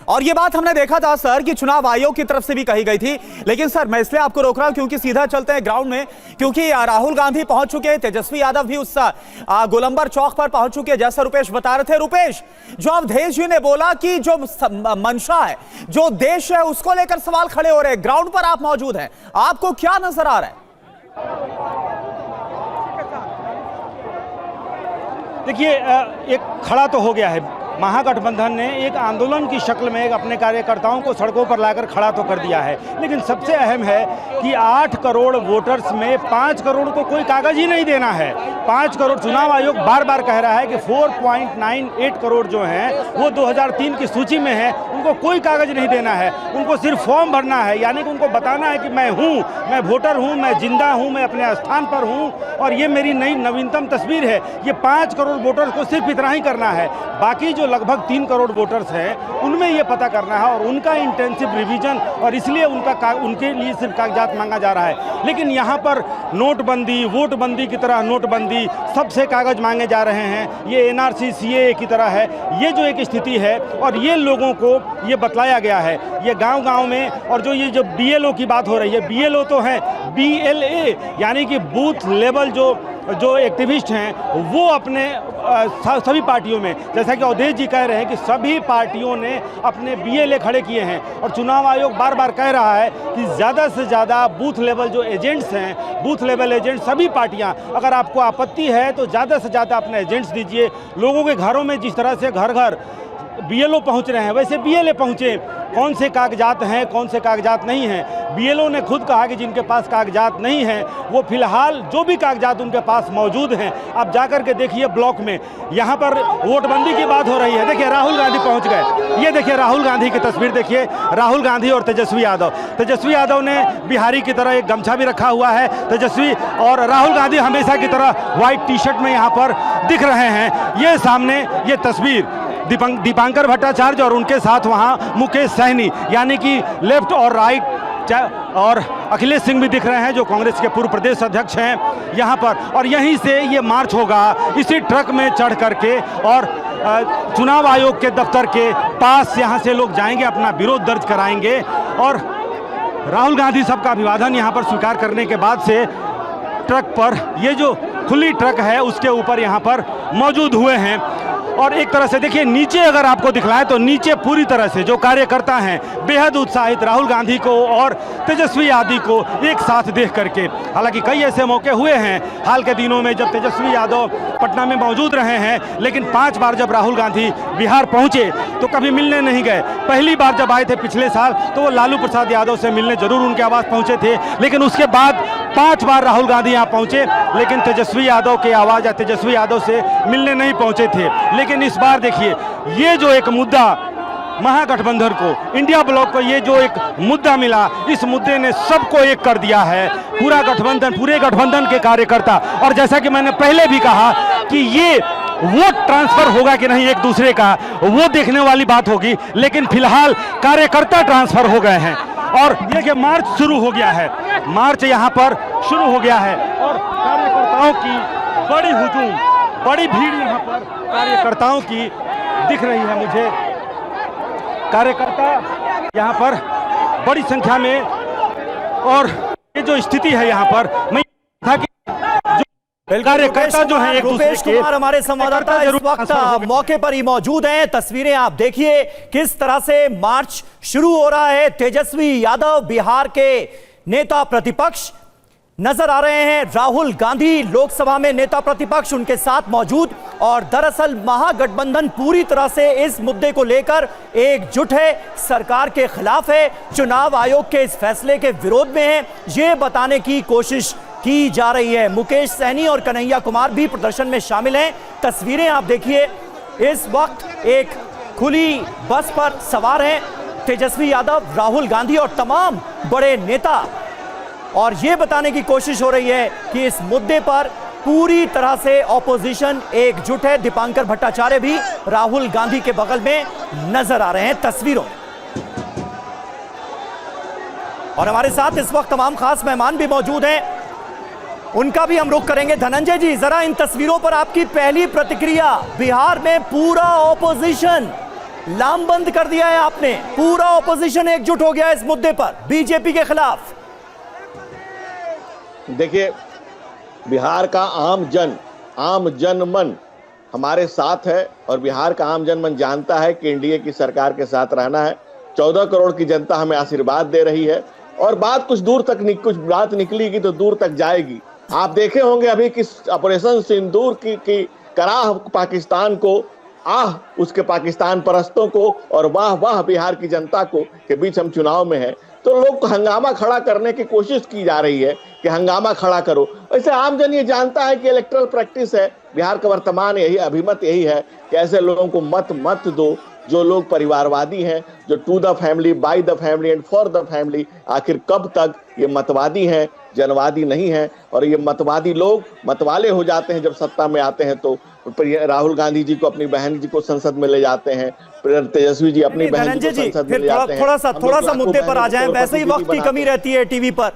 और ये बात हमने देखा था सर कि चुनाव आयोग की तरफ से भी कही गई थी। लेकिन सर मैं इसलिए आपको रोक रहा हूं क्योंकि सीधा चलते हैं ग्राउंड में, क्योंकि राहुल गांधी पहुंच चुके हैं, तेजस्वी यादव भी उस गोलंबर चौक पर पहुंच चुके हैं, जैसा रुपेश बता रहे थे। रुपेश, जो अवधेश जी ने बोला कि जो मंशा है, जो देश है, उसको लेकर सवाल खड़े हो रहे हैं, ग्राउंड पर आप मौजूद हैं, आपको क्या नजर आ रहा है? देखिए, एक खड़ा तो हो गया है, महागठबंधन ने एक आंदोलन की शक्ल में अपने कार्यकर्ताओं को सड़कों पर लाकर खड़ा तो कर दिया है। लेकिन सबसे अहम है कि 8 करोड़ वोटर्स में 5 करोड़ को कोई कागज ही नहीं देना है। 5 करोड़, चुनाव आयोग बार बार कह रहा है कि 4.98 करोड़ जो हैं वो 2003 की सूची में है, उनको कोई कागज नहीं देना है, उनको सिर्फ फॉर्म भरना है। यानी कि उनको बताना है कि मैं हूँ, मैं वोटर हूँ, मैं जिंदा हूँ, मैं अपने स्थान पर हूँ और ये मेरी नई नवीनतम तस्वीर है। ये 5 करोड़ वोटर्स को सिर्फ इतना ही करना है। बाकी जो लगभग 3 करोड़ वोटर्स हैं उनमें ये पता करना है और उनका इंटेंसिव रिवीजन, और इसलिए उनके लिए सिर्फ कागजात मांगा जा रहा है। लेकिन यहाँ पर नोटबंदी, वोटबंदी की तरह नोटबंदी, सबसे कागज मांगे जा रहे हैं। ये एनआरसी सीएए की तरह है। ये जो एक स्थिति है और ये लोगों को ये बतलाया गया है, ये गांव-गांव में। और जो बीएलओ की बात हो रही है, बीएलओ तो है बीएलए, यानी कि बूथ लेवल जो एक्टिविस्ट हैं वो अपने सभी पार्टियों में, जैसा कि अवधेश जी कह रहे हैं कि सभी पार्टियों ने अपने बीएलए खड़े किए हैं। और चुनाव आयोग बार बार कह रहा है कि ज़्यादा से ज़्यादा बूथ लेवल जो एजेंट्स हैं, बूथ लेवल एजेंट, सभी पार्टियां, अगर आपको आपत्ति है तो ज़्यादा से ज़्यादा अपने एजेंट्स दीजिए। लोगों के घरों में जिस तरह से घर घर बीएलओ पहुंच रहे हैं वैसे बीएलए पहुंचे। कौन से कागजात हैं, कौन से कागजात नहीं हैं, बीएलओ ने खुद कहा कि जिनके पास कागजात नहीं हैं वो फिलहाल जो भी कागजात उनके पास मौजूद हैं, आप जाकर के देखिए ब्लॉक में, यहाँ पर वोटबंदी की बात हो रही है। देखिए राहुल गांधी पहुंच गए, ये देखिए राहुल गांधी की तस्वीर देखिए, राहुल गांधी और तेजस्वी यादव ने बिहारी की तरह एक गमछा भी रखा हुआ है। तेजस्वी और राहुल गांधी हमेशा की तरह व्हाइट टी शर्ट में यहाँ पर दिख रहे हैं। ये सामने ये तस्वीर दीपांकर भट्टाचार्य और उनके साथ वहाँ मुकेश सहनी, यानी कि लेफ्ट और राइट, और अखिलेश सिंह भी दिख रहे हैं जो कांग्रेस के पूर्व प्रदेश अध्यक्ष हैं यहाँ पर। और यहीं से ये मार्च होगा, इसी ट्रक में चढ़ करके, और चुनाव आयोग के दफ्तर के पास यहाँ से लोग जाएंगे, अपना विरोध दर्ज कराएंगे। और राहुल गांधी सबका अभिवादन यहाँ पर स्वीकार करने के बाद से ट्रक पर, ये जो खुली ट्रक है उसके ऊपर यहाँ पर मौजूद हुए हैं। और एक तरह से देखिए नीचे अगर आपको दिखलाएं तो नीचे पूरी तरह से जो कार्यकर्ता हैं बेहद उत्साहित राहुल गांधी को और तेजस्वी यादव को एक साथ देख करके। हालांकि कई ऐसे मौके हुए हैं हाल के दिनों में जब तेजस्वी यादव पटना में मौजूद रहे हैं, लेकिन 5 बार जब राहुल गांधी बिहार पहुंचे तो कभी मिलने नहीं गए। पहली बार जब आए थे पिछले साल तो वो लालू प्रसाद यादव से मिलने जरूर उनके आवास पहुंचे थे, लेकिन उसके बाद 5 बार राहुल गांधी यहाँ पहुंचे, लेकिन तेजस्वी यादव के आवाज या तेजस्वी यादव से मिलने नहीं पहुंचे थे। लेकिन इस बार देखिए ये जो एक मुद्दा महागठबंधन को, इंडिया ब्लॉक को ये जो एक मुद्दा मिला, इस मुद्दे ने सबको एक कर दिया है, पूरा गठबंधन, पूरे गठबंधन के कार्यकर्ता। और जैसा कि मैंने पहले भी कहा कि ये वोट ट्रांसफर होगा कि नहीं एक दूसरे का, वो देखने वाली बात होगी, लेकिन फिलहाल कार्यकर्ता ट्रांसफर हो गए हैं। और ये कि मार्च शुरू हो गया है, मार्च यहाँ पर शुरू हो गया है और कार्यकर्ताओं की बड़ी हुजूम, बड़ी भीड़ यहाँ पर कार्यकर्ताओं की दिख रही है मुझे। कार्यकर्ता यहाँ पर बड़ी संख्या में, और ये जो स्थिति है यहाँ पर, मैं था कि कार्यकर्ता जो है एक रुपेश कुमार हमारे संवाददाता इस वक्त मौके पर ही मौजूद हैं। तस्वीरें आप देखिए किस तरह से मार्च शुरू हो रहा है। तेजस्वी यादव बिहार के नेता प्रतिपक्ष नजर आ रहे हैं, राहुल गांधी लोकसभा में नेता प्रतिपक्ष उनके साथ मौजूद। और दरअसल महागठबंधन पूरी तरह से इस मुद्दे को लेकर एकजुट है, सरकार के खिलाफ है, चुनाव आयोग के इस फैसले के विरोध में है, ये बताने की कोशिश की जा रही है। मुकेश सहनी और कन्हैया कुमार भी प्रदर्शन में शामिल हैं। तस्वीरें आप देखिए, इस वक्त एक खुली बस पर सवार हैं तेजस्वी यादव, राहुल गांधी और तमाम बड़े नेता, और यह बताने की कोशिश हो रही है कि इस मुद्दे पर पूरी तरह से ऑपोजिशन एकजुट है। दीपांकर भट्टाचार्य भी राहुल गांधी के बगल में नजर आ रहे हैं तस्वीरों में। और हमारे साथ इस वक्त तमाम खास मेहमान भी मौजूद हैं, उनका भी हम रुख करेंगे। धनंजय जी, जरा इन तस्वीरों पर आपकी पहली प्रतिक्रिया। बिहार में पूरा ऑपोजिशन लामबंद कर दिया है आपने, पूरा ऑपोजिशन एकजुट हो गया है इस मुद्दे पर बीजेपी के खिलाफ। देखिए, बिहार का आम जनमन हमारे साथ है और बिहार का आम जनमन जानता है कि एनडीए की सरकार के साथ रहना है। 14 करोड़ की जनता हमें आशीर्वाद दे रही है और बात कुछ दूर तक कुछ बात निकलेगी तो दूर तक जाएगी। आप देखे होंगे अभी किस ऑपरेशन सिंदूर की कराह पाकिस्तान को, आह उसके पाकिस्तान परस्तों को और वाह वाह बिहार की जनता को के बीच हम चुनाव में हैं। तो लोग हंगामा खड़ा करने की कोशिश की जा रही है कि हंगामा खड़ा करो। वैसे आमजन ये जानता है कि इलेक्टरल प्रैक्टिस है, बिहार का वर्तमान यही अभिमत यही है कि ऐसे लोगों को मत दो जो लोग परिवारवादी हैं, जो to the family, by the family and for the family. आखिर कब तक ये मतवादी हैं, जनवादी नहीं है। और ये मतवादी लोग मतवाले हो जाते हैं जब सत्ता में आते हैं। तो राहुल गांधी जी को अपनी बहन जी को संसद में ले जाते हैं, तेजस्वी जी अपनी बहन जी को संसद में ले जाते हैं। थोड़ा सा मुद्दे पर आ जाए, वैसे ही वक्त की कमी रहती है टीवी पर।